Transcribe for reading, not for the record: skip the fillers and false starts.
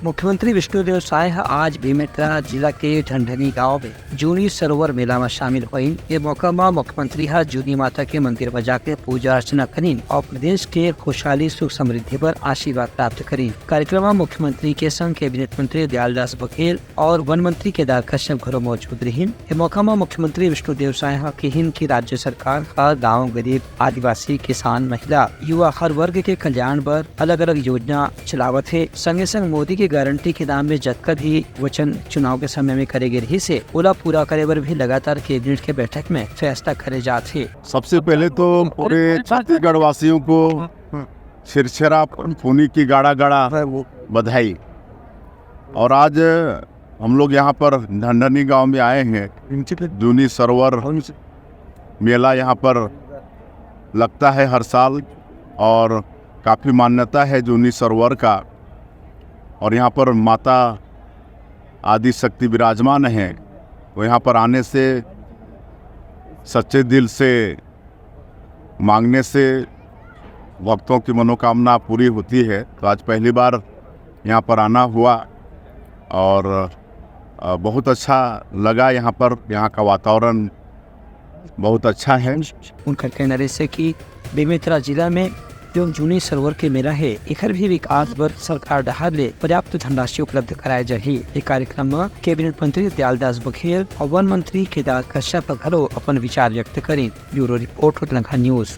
मुख्यमंत्री विष्णुदेव साय आज बेमेतरा जिला के ढंढनी गांव में जूनी सरोवर मेला में शामिल हुई। ये मौका में मुख्यमंत्री जूनी माता के मंदिर में जाकर पूजा अर्चना करी और प्रदेश के खुशहाली सुख समृद्धि पर आशीर्वाद प्राप्त करी। कार्यक्रम में मुख्यमंत्री के संग कैबिनेट मंत्री दयालदास बघेल और वन मंत्री केदार कश्यप घरों मौजूद रही। ये मौका में मुख्यमंत्री विष्णुदेव साय की राज्य सरकार का गाँव गरीब आदिवासी किसान महिला युवा हर वर्ग के कल्याण पर अलग अलग योजना चलावत है। संगे संग मोदी की गारंटी के दाम में जतकर भी वचन चुनाव के समय में करेगे रही से ओला पूरा करे पर भी लगातार कैबिनेट के बैठक में फैसला करे जाते। सबसे पहले तो पूरे छत्तीसगढ़ वासियों को छिरछिरा पुनी की गाड़ा गाड़ा बधाई। और आज हम लोग यहाँ पर ढंढनी गांव में आए हैं। जूनी सरोवर मेला यहाँ पर लगता है हर साल और काफ़ी मान्यता है जूनी सरोवर का। और यहाँ पर माता आदि शक्ति विराजमान है। वो यहाँ पर आने से सच्चे दिल से मांगने से भक्तों की मनोकामना पूरी होती है। तो आज पहली बार यहाँ पर आना हुआ और बहुत अच्छा लगा। यहाँ का वातावरण बहुत अच्छा है। उनका कहना है कि बेमेतरा जिला में जो जूनी सरोवर के मेला है एकर भी विकास पर सरकार डहार ले पर्याप्त धनराशि उपलब्ध कराए जाही। ये कार्यक्रम में कैबिनेट मंत्री दयालदास बघेल और वन मंत्री केदार कश्यप घरों अपन विचार व्यक्त करें। Bureau report Lanka news.